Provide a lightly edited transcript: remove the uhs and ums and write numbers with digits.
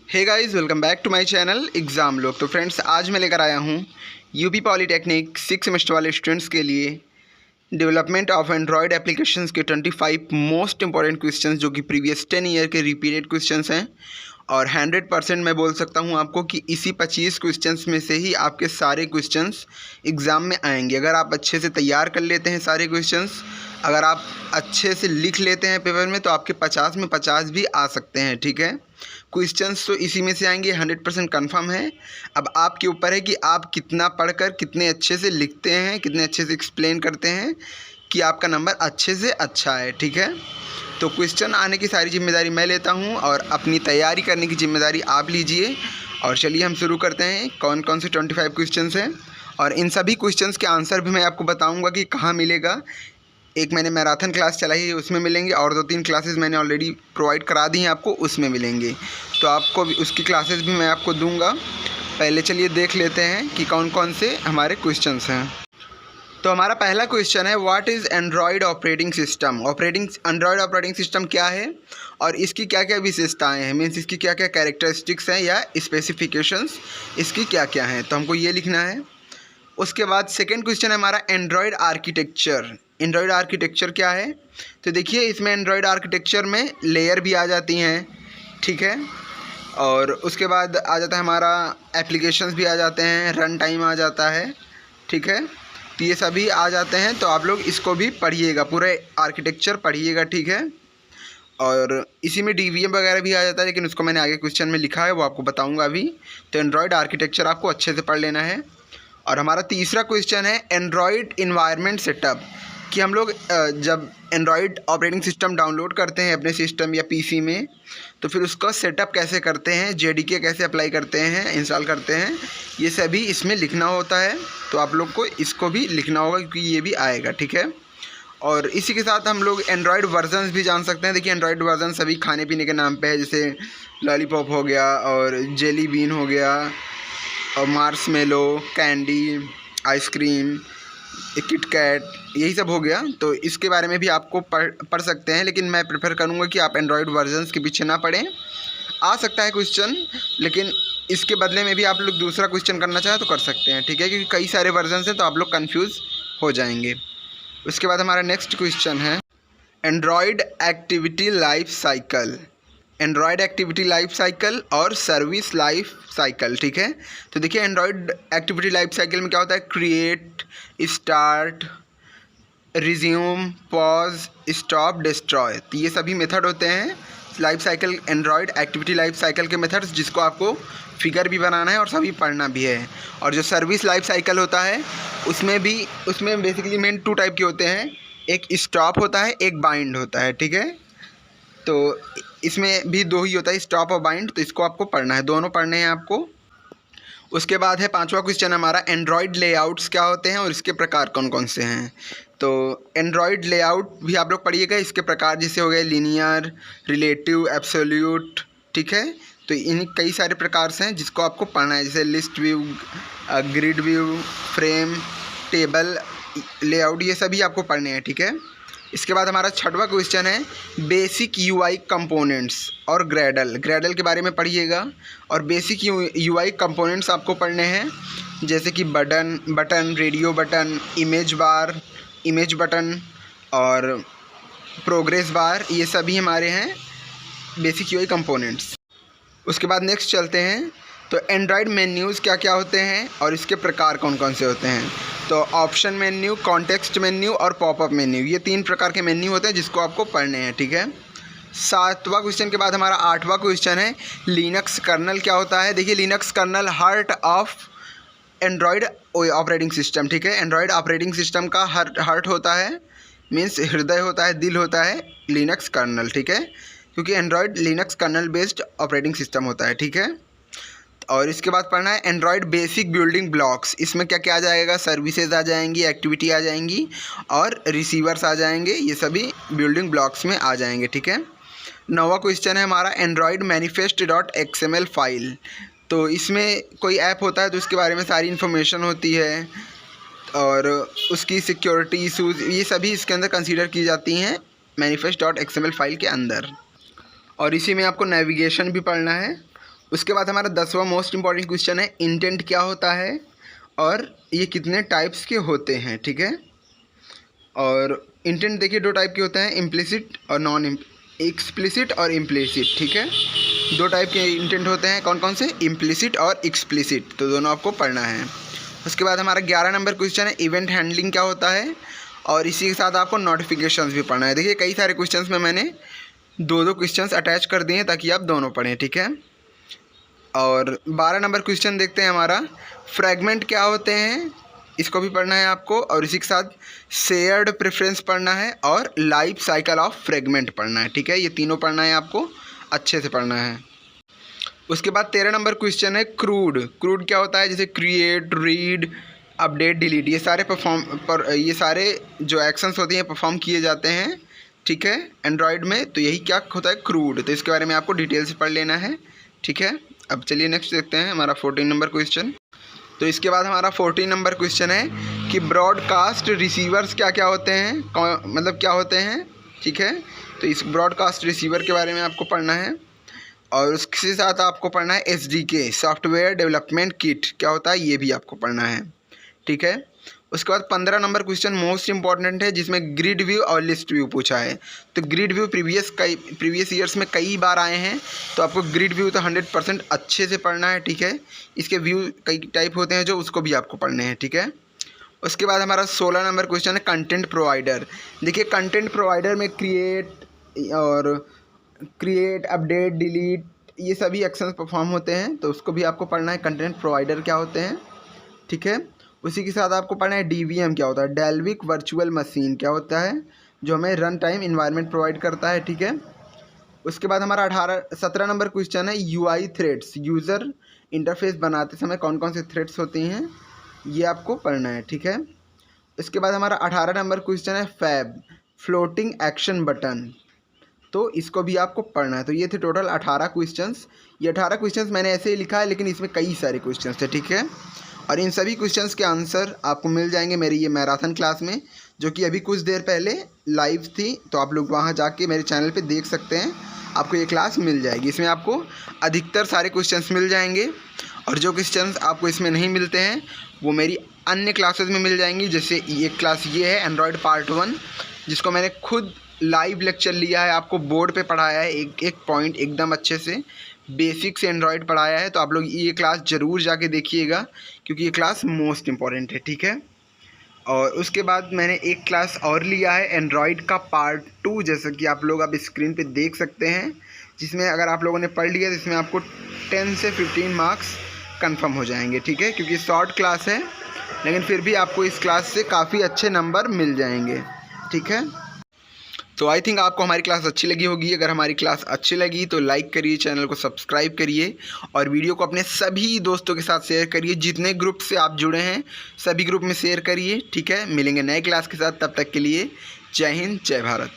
Hey guys, welcome back to my channel exam लोग। तो friends, आज मैं लेकर आया हूँ यूपी पॉलीटेक्निक 6 सेमेस्टर वाले स्टूडेंट्स के लिए डेवलपमेंट ऑफ एंड्रॉयड एप्लीकेशंस के 25 मोस्ट इंपॉर्टेंट क्वेश्चंस जो कि प्रीवियस 10 ईयर के रिपीटेड क्वेश्चंस हैं। और 100% मैं बोल सकता हूँ आपको कि इसी 25 क्वेश्चंस में से ही आपके सारे क्वेश्चंस एग्ज़ाम में आएंगे। अगर आप अच्छे से तैयार कर लेते हैं सारे क्वेश्चंस, अगर आप अच्छे से लिख लेते हैं पेपर में, तो आपके 50 में 50 भी आ सकते हैं। ठीक है, क्वेश्चंस तो इसी में से आएंगे, 100% कन्फर्म है। अब आपके ऊपर है कि आप कितना पढ़कर कितने अच्छे से लिखते हैं, कितने अच्छे से एक्सप्लेन करते हैं कि आपका नंबर अच्छे से अच्छा है। ठीक है, तो क्वेश्चन आने की सारी जिम्मेदारी मैं लेता हूं और अपनी तैयारी करने की जिम्मेदारी आप लीजिए। और चलिए हम शुरू करते हैं। कौन कौन से 25 क्वेश्चंस हैं और इन सभी क्वेश्चंस के आंसर भी मैं आपको बताऊंगा कि कहाँ मिलेगा। एक मैंने मैराथन क्लास चलाई है, उसमें मिलेंगे, और 2-3 क्लासेस मैंने ऑलरेडी प्रोवाइड करा दी हैं आपको, उसमें मिलेंगे। तो आपको उसकी क्लासेस भी मैं आपको दूंगा। पहले चलिए देख लेते हैं कि कौन कौन से हमारे क्वेश्चंस हैं। तो हमारा पहला क्वेश्चन है, what is Android operating system. Android operating system क्या है और इसकी क्या क्या विशेषताएँ हैं, मीन्स इसकी क्या क्या कैरेक्टरिस्टिक्स हैं या स्पेसिफिकेशंस इसकी क्या क्या हैं, तो हमको ये लिखना है। उसके बाद सेकेंड क्वेश्चन है हमारा, एंड्रॉयड आर्किटेक्चर। एंड्रॉयड आर्किटेक्चर क्या है, तो देखिए इसमें एंड्रॉयड आर्किटेक्चर में लेयर भी आ जाती हैं। ठीक है, और उसके बाद आ जाता है हमारा एप्लीकेशंस भी आ जाते हैं, रन टाइम आ जाता है। ठीक है, तो ये सभी आ जाते हैं, तो आप लोग इसको भी पढ़िएगा, पूरे आर्किटेक्चर पढ़िएगा। ठीक है, और इसी में डीवीएम वगैरह भी आ जाता है, लेकिन उसको मैंने आगे क्वेश्चन में लिखा है, वो आपको बताऊँगा अभी। तो एंड्रॉयड आर्किटेक्चर आपको अच्छे से पढ़ लेना है। और हमारा तीसरा क्वेश्चन है, एंड्रॉयड इन्वायरमेंट सेटअप, कि हम लोग जब एंड्रॉयड ऑपरेटिंग सिस्टम डाउनलोड करते हैं अपने सिस्टम या पीसी में, तो फिर उसका सेटअप कैसे करते हैं, जेडीके कैसे अप्लाई करते हैं, इंस्टॉल करते हैं, ये सभी इसमें लिखना होता है। तो आप लोग को इसको भी लिखना होगा क्योंकि ये भी आएगा। ठीक है, और इसी के साथ हम लोग एंड्रॉयड वर्जन्स भी जान सकते हैं। देखिए एंड्रॉयड वर्जन सभी खाने पीने के नाम पे है, जैसे लॉलीपॉप हो गया और जेली बीन हो गया और मार्शमेलो, कैंडी, आइसक्रीम, किटकैट, यही सब हो गया। तो इसके बारे में भी आपको पढ़ सकते हैं, लेकिन मैं प्रेफर करूँगा कि आप एंड्रॉयड वर्जन्स के पीछे ना पढ़ें। आ सकता है क्वेश्चन, लेकिन इसके बदले में भी आप लोग दूसरा क्वेश्चन करना चाहें तो कर सकते हैं। ठीक है, क्योंकि कई सारे वर्जन्स हैं तो आप लोग कन्फ्यूज़ हो जाएंगे। उसके बाद हमारा नेक्स्ट क्वेश्चन है, Android activity life cycle. Android activity life cycle और सर्विस लाइफ साइकिल। ठीक है, तो देखिए एंड्रॉयड एक्टिविटी लाइफ साइकिल में क्या होता है, create, start, resume, pause, stop, destroy, तो ये सभी मेथड होते हैं life cycle, Android activity life cycle के मेथड्स, जिसको आपको फिगर भी बनाना है और सभी पढ़ना भी है। और जो सर्विस लाइफ साइकिल होता है उसमें बेसिकली मेन 2 टाइप के होते हैं, एक स्टॉप होता है, एक बाइंड होता है। ठीक है, तो इसमें भी 2 ही होता है, स्टॉप और बाइंड, तो इसको आपको पढ़ना है, दोनों पढ़ने हैं आपको। उसके बाद है 5वां क्वेश्चन हमारा, एंड्रॉयड लेआउट्स क्या होते हैं और इसके प्रकार कौन कौन से हैं। तो एंड्रॉयड लेआउट भी आप लोग पढ़िएगा, इसके प्रकार जैसे हो गए लीनियर, रिलेटिव, एब्सोल्यूट। ठीक है, तो इन कई सारे प्रकार से हैं जिसको आपको पढ़ना है, जैसे list view, grid view, frame, table layout, ये सभी आपको पढ़ने हैं। ठीक है, इसके बाद हमारा 6वां क्वेश्चन है, बेसिक यूआई कंपोनेंट्स और ग्रेडल के बारे में पढ़िएगा। और बेसिक यूआई कंपोनेंट्स आपको पढ़ने हैं, जैसे कि button, radio button, image button और प्रोग्रेस बार, ये सभी हमारे हैं बेसिक यूआई कंपोनेंट्स। उसके बाद नेक्स्ट चलते हैं, तो एंड्रॉयड मेन्यूज़ क्या क्या होते हैं और इसके प्रकार कौन कौन से होते हैं। तो ऑप्शन मेन्यू, कॉन्टेक्स्ट मेन्यू और पॉपअप मेन्यू, ये 3 प्रकार के मेन्यू होते हैं जिसको आपको पढ़ने हैं। ठीक है, 7वां क्वेश्चन के बाद हमारा 8वां क्वेश्चन है, लिनक्स कर्नल क्या होता है। देखिए Linux kernel heart of Android operating system. ठीक है, एंड्रॉयड ऑपरेटिंग सिस्टम का हार्ट होता है, मीन्स हृदय होता है, दिल होता है लिनक्स कर्नल। ठीक है, क्योंकि Android Linux kernel based operating system होता है। ठीक है, और इसके बाद पढ़ना है एंड्रॉयड बेसिक बिल्डिंग ब्लॉक्स। इसमें क्या क्या आ जाएगा, सर्विसेज आ जाएंगी, एक्टिविटी आ जाएंगी और रिसीवर्स आ जाएंगे, ये सभी बिल्डिंग ब्लॉक्स में आ जाएंगे। ठीक है, 9वां क्वेश्चन है हमारा, Android manifest dot XML file. तो इसमें कोई ऐप होता है तो उसके बारे में सारी इन्फॉर्मेशन होती है और उसकी सिक्योरिटी इशूज़, ये सभी इसके अंदर कंसीडर की जाती हैं मैनिफेस्ट डॉट XML फाइल के अंदर। और इसी में आपको नेविगेशन भी पढ़ना है उसके बाद हमारा 10वां मोस्ट इंपॉर्टेंट क्वेश्चन है इंटेंट क्या होता है और ये कितने टाइप्स के होते हैं, ठीक है। और इंटेंट देखिए 2 टाइप के होते हैं, इम्प्लिसिट और नॉन एक्सप्लिसिट और इम्प्लिसिट, ठीक है। 2 टाइप के इंटेंट होते हैं, कौन कौन से, इम्प्लिसिट और एक्सप्लिसिट, तो दोनों आपको पढ़ना है। उसके बाद हमारा 11 नंबर क्वेश्चन है इवेंट हैंडलिंग क्या होता है और इसी के साथ आपको नोटिफिकेशंस भी पढ़ना है। देखिए कई सारे क्वेश्चंस में मैंने 2-2 क्वेश्चंस अटैच कर दिए हैं ताकि आप दोनों पढ़ें, ठीक है। और 12 नंबर क्वेश्चन देखते हैं हमारा फ्रैगमेंट क्या होते हैं, इसको भी पढ़ना है आपको। और इसी के साथ शेयर्ड प्रेफरेंस पढ़ना है और लाइफ साइकिल ऑफ फ्रैगमेंट पढ़ना है, ठीक है। ये तीनों पढ़ना है आपको, अच्छे से पढ़ना है। उसके बाद 13 नंबर क्वेश्चन है क्रूड क्या होता है, जैसे क्रिएट, रीड, अपडेट, डिलीट, ये सारे जो एक्शंस होते हैं परफॉर्म किए जाते हैं, ठीक है, एंड्रॉयड में। तो यही क्या होता है, क्रूड। तो इसके बारे में आपको डिटेल से पढ़ लेना है, ठीक है। अब चलिए नेक्स्ट देखते हैं हमारा 14 नंबर क्वेश्चन। तो इसके बाद हमारा 14 नंबर क्वेश्चन है कि ब्रॉडकास्ट रिसीवर्स क्या क्या होते हैं, मतलब क्या होते हैं, ठीक है। तो इस ब्रॉडकास्ट रिसीवर के बारे में आपको पढ़ना है। और उसके साथ आपको पढ़ना है SDK सॉफ्टवेयर डेवलपमेंट किट क्या होता है, ये भी आपको पढ़ना है, ठीक है। उसके बाद 15 नंबर क्वेश्चन मोस्ट इंपॉर्टेंट है, जिसमें ग्रिड व्यू और लिस्ट व्यू पूछा है। तो ग्रिड व्यू प्रीवियस ईयर्स में कई बार आए हैं, तो आपको ग्रिड व्यू तो 100% अच्छे से पढ़ना है, ठीक है। इसके व्यू कई टाइप होते हैं जो, उसको भी आपको पढ़ने हैं, ठीक है। उसके बाद हमारा 16 नंबर क्वेश्चन है कंटेंट प्रोवाइडर। देखिए कंटेंट प्रोवाइडर में क्रिएट, अपडेट, डिलीट, ये सभी एक्शंस परफॉर्म होते हैं, तो उसको भी आपको पढ़ना है, कंटेंट प्रोवाइडर क्या होते हैं, ठीक है। उसी के साथ आपको पढ़ना है DVM क्या होता है, डेल्विक वर्चुअल मशीन क्या होता है, जो हमें रन टाइम इन्वायरमेंट प्रोवाइड करता है, ठीक है। उसके बाद हमारा 17 नंबर क्वेश्चन है UI थ्रेड्स, यूज़र इंटरफेस बनाते समय कौन कौन से थ्रेड्स होती हैं, ये आपको पढ़ना है, ठीक है। इसके बाद हमारा 18 नंबर क्वेश्चन है फैब, फ्लोटिंग एक्शन बटन, तो इसको भी आपको पढ़ना है। तो ये थे टोटल 18 क्वेश्चंस। ये 18 क्वेश्चंस मैंने ऐसे ही लिखा है, लेकिन इसमें कई सारे क्वेश्चंस थे, ठीक है। और इन सभी क्वेश्चंस के आंसर आपको मिल जाएंगे मेरी ये मैराथन क्लास में, जो कि अभी कुछ देर पहले लाइव थी, तो आप लोग वहाँ जाके मेरे चैनल पे देख सकते हैं, आपको ये क्लास मिल जाएगी। इसमें आपको अधिकतर सारे क्वेश्चंस मिल जाएंगे, और जो क्वेश्चंस आपको इसमें नहीं मिलते हैं वो मेरी अन्य क्लासेस में मिल जाएंगी। जैसे एक क्लास ये है एंड्रॉयड पार्ट 1, जिसको मैंने खुद लाइव लेक्चर लिया है, आपको बोर्ड पे पढ़ाया है, एक एक पॉइंट एकदम अच्छे से बेसिक से एंड्रॉयड पढ़ाया है। तो आप लोग ये क्लास ज़रूर जाके देखिएगा, क्योंकि ये क्लास मोस्ट इम्पॉर्टेंट है, ठीक है। और उसके बाद मैंने एक क्लास और लिया है एंड्रॉयड का पार्ट 2, जैसा कि आप लोग अब स्क्रीन पे देख सकते हैं, जिसमें अगर आप लोगों ने पढ़ लिया तो इसमें आपको 10 से 15 मार्क्स कंफर्म हो जाएंगे, ठीक है। क्योंकि शॉर्ट क्लास है, लेकिन फिर भी आपको इस क्लास से काफ़ी अच्छे नंबर मिल जाएंगे, ठीक है। तो आई थिंक आपको हमारी क्लास अच्छी लगी होगी। अगर हमारी क्लास अच्छी लगी तो लाइक करिए, चैनल को सब्सक्राइब करिए, और वीडियो को अपने सभी दोस्तों के साथ शेयर करिए। जितने ग्रुप से आप जुड़े हैं सभी ग्रुप में शेयर करिए, ठीक है। मिलेंगे नए क्लास के साथ, तब तक के लिए जय हिंद, जय भारत।